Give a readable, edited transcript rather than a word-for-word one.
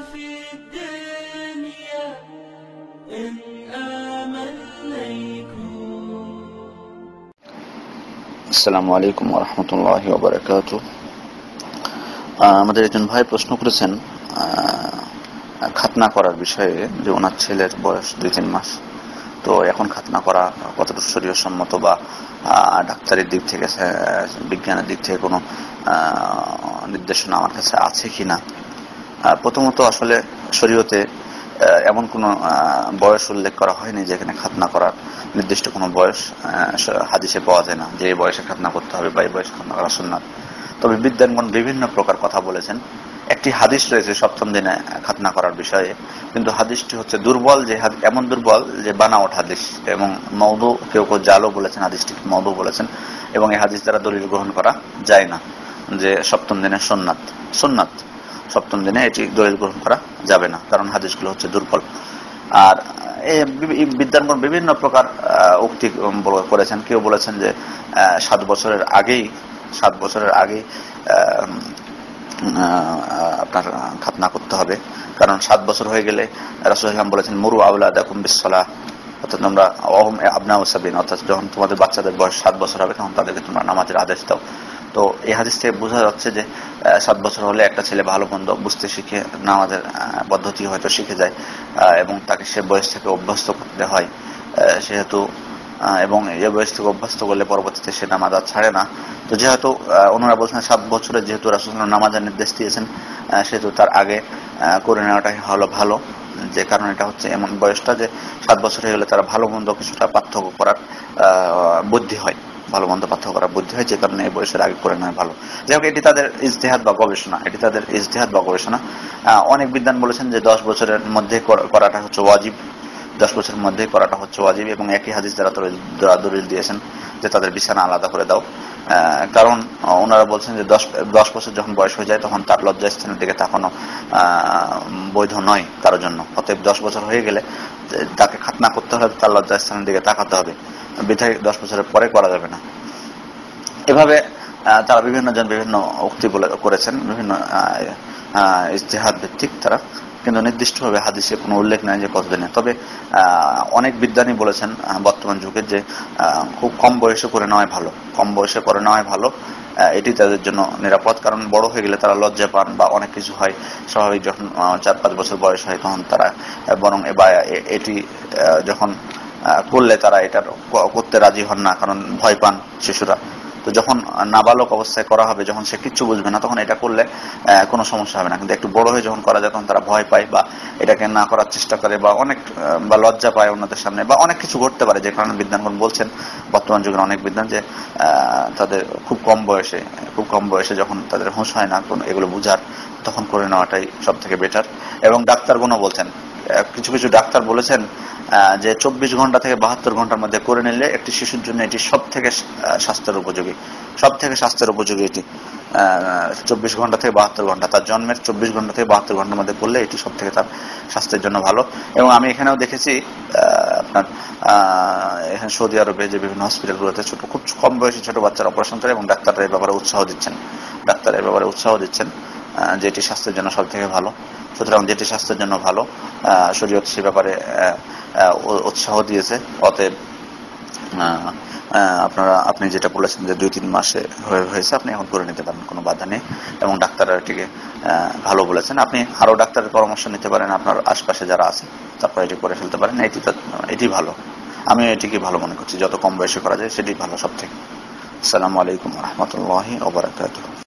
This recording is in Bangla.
في الدنيا إن آمنيكم. আসসালামু আলাইকুম ওয়া রাহমাতুল্লাহি ওয়া বারাকাতুহু। আমাদের একজন ভাই প্রশ্ন করেছেন খাতনা করার বিষয়ে, যে ওনার ছেলের বয়স 2-3 মাস। তো এখন খাতনা করা কতটুকু শরীয়তসম্মত বা ডাক্তারের দিক থেকে, বিজ্ঞানের দিক থেকে কোনো নির্দেশনা আমার কাছে আছে কিনা। প্রথমত আসলে শরীয়তে এমন কোনো বয়স উল্লেখ করা হয়নি যেখানে খাতনা করার নির্দিষ্ট কোনো বয়স হাদিসে পাওয়া যায় না, যে এই বয়সে খাতনা করতে হবে বা এই বয়সে খাতনা করা সুন্নাত। তবে বিদ্বানগণ বিভিন্ন প্রকার কথা বলেছেন। একটি হাদিস রয়েছে 7ম দিনে খাতনা করার বিষয়ে, কিন্তু হাদিসটি হচ্ছে দুর্বল, যে এমন দুর্বল যে বানাওয়াট হাদিস, এবং মওদু, কেউ কেউ জালও বলেছেন, হাদিসটিকে মওদু বলেছেন, এবং এই হাদিস দ্বারা দলিল গ্রহণ করা যায় না যে 7ম দিনে সুন্নাত 7ম দিনে এটি দলিল গ্রহণ করা যাবে না, কারণ হাদিসগুলো হচ্ছে দুর্বল। আর এই বিদ্বানগণ বিভিন্ন প্রকার উক্তি করেছেন। কেউ বলেছেন যে 7 বছরের আগেই আপনার খাতনা করতে হবে, কারণ 7 বছর হয়ে গেলে রাসূলুল্লাহ সাল্লাল্লাহু আলাইহি ওয়াসাল্লাম বলেছেন মুরু আওলাদাকুম বিসসালাহ, অর্থাৎ তোমরা ওয়াহুম আবনাউ সাবিন, অর্থাৎ যখন তোমাদের বাচ্চাদের বয়স 7 বছর হবে তখন তাদেরকে তোমরা নামাজের আদেশ দাও। তো এই হাদিস থেকে বোঝা যাচ্ছে যে 7 বছর হলে একটা ছেলে ভালো মন্দ বুঝতে শিখে, নামাজের পদ্ধতি হয়তো শিখে যায়, এবং তাকে সে বয়স থেকে অভ্যস্ত করতে হয় সেহেতু, এবং এই বয়স থেকে অভ্যস্ত করলে পরবর্তীতে সে নামাজ আর ছাড়ে না। তো যেহেতু ওনারা বলছেন 7 বছরে যেহেতু রাসূলুল্লাহ নামাজের নির্দেশ দিয়েছেন, সেহেতু তার আগে করে নেওয়াটাই হলো ভালো। যে কারণ এটা হচ্ছে এমন বয়সটা যে 7 বছর হয়ে গেলে তারা ভালো মন্দ কিছুটা পার্থক্য করার বুদ্ধি হয়, ভালো মন্দ পার্থক্য করার বুদ্ধি হয়, যে কারণে এই বয়সের আগে করে নেওয়া ভালো। যাই হোক, এটি তাদের ইজতিহাদ বা গবেষণা। অনেক বিদ্বান বলেছেন যে 10 বছরের মধ্যে করাটা হচ্ছে ওয়াজিব, 10 বছরের মধ্যে করাটা হচ্ছে ওয়াজিব, এবং একই হাদিস দ্বারা দলিল দিয়েছেন যে তাদের বিছানা আলাদা করে দাও। কারণ ওনারা বলছেন যে 10 বছর যখন বয়স হয়ে যায় তখন তার লজ্জাস্থানের দিকে তাকানো বৈধ নয় কারোর জন্য। অতএব 10 বছর হয়ে গেলে তাকে খাতনা করতে হবে, তার লজ্জাস্থানের দিকে তাকাতে হবে, বিধায় 10 বছরের পরে করা যাবে না। এভাবে তারা বিভিন্ন উক্তি করেছেন, বিভিন্ন ইজতিহাদ ভিত্তিক তারা, কিন্তু নির্দিষ্টভাবে হাদিসে কোনো উল্লেখ নাই যে কতদিনে। তবে অনেক বিদ্বানী বলেছেন বর্তমান যুগে যে খুব কম বয়সে করে নেওয়াই ভালো, এটি তাদের জন্য নিরাপদ। কারণ বড় হয়ে গেলে তারা লজ্জা পান বা অনেক কিছু হয়, স্বাভাবিক যখন 4-5 বছর বয়স হয় তখন তারা বরং এটি যখন করলে তারা এটা করতে রাজি হন না, কারণ ভয় পান শিশুরা। তো যখন নাবালক অবস্থায় করা হবে, যখন সে কিচ্ছু বুঝবে না, তখন এটা করলে কোনো সমস্যা হবে না। কিন্তু একটু বড় হয়ে যখন করা যায় তখন তারা ভয় পায় বা এটাকে না করার চেষ্টা করে, বা লজ্জা পায় অন্যদের সামনে, বা অনেক কিছু ঘটতে পারে, যে কারণে বিদ্বানগণ বলছেন, বর্তমান যুগের অনেক বিদ্বান, যে তাদের খুব কম বয়সে যখন তাদের হুঁশ হয় না এগুলো বুঝার, তখন করে নেওয়াটাই সব থেকে বেটার। এবং ডাক্তারগণও বলছেন, কিছু ডাক্তার বলেছেন যে 24 ঘন্টা থেকে 72 ঘন্টার মধ্যে করে নিলে একটি শিশুর জন্য এটি সব থেকে স্বাস্থ্যের উপযোগী এটি 24 ঘন্টা থেকে 72 ঘন্টা, তার জন্মের 24 ঘন্টা থেকে 72 ঘন্টার মধ্যে করলে এটি সব থেকে তার স্বাস্থ্যের জন্য ভালো। এবং আমি এখানেও দেখেছি আপনার এখানে সৌদি আরবে যে বিভিন্ন হসপিটালগুলোতে খুব কম বয়সী ছোট বাচ্চারা অপারেশন করে, এবং ডাক্তাররা এই ব্যাপারে উৎসাহ দিচ্ছেন যে এটি স্বাস্থ্যের জন্য সব থেকে ভালো। সুতরাং যেটি স্বাস্থ্যের জন্য ভালো, শরীয়ত সে ব্যাপারে উৎসাহ দিয়েছে। অতএব আপনি যেটা বলেছেন যে 2-3 মাসে হয়েছে, আপনি এখন করে নিতে পারেন, কোনো বাধা নেই, এবং ডাক্তাররা এটিকে ভালো বলেছেন। আপনি আরো ডাক্তারের পরামর্শ নিতে পারেন, আপনার আশপাশে যারা আছে, তারপর এটি করে ফেলতে পারেন। এটি ভালো, আমি এটিকে ভালো মনে করছি, যত কম বয়সে করা যায় সেটি ভালো সব থেকে। আসসালামু আলাইকুম ওয়া রাহমাতুল্লাহি ওয়া বারাকাতুহু।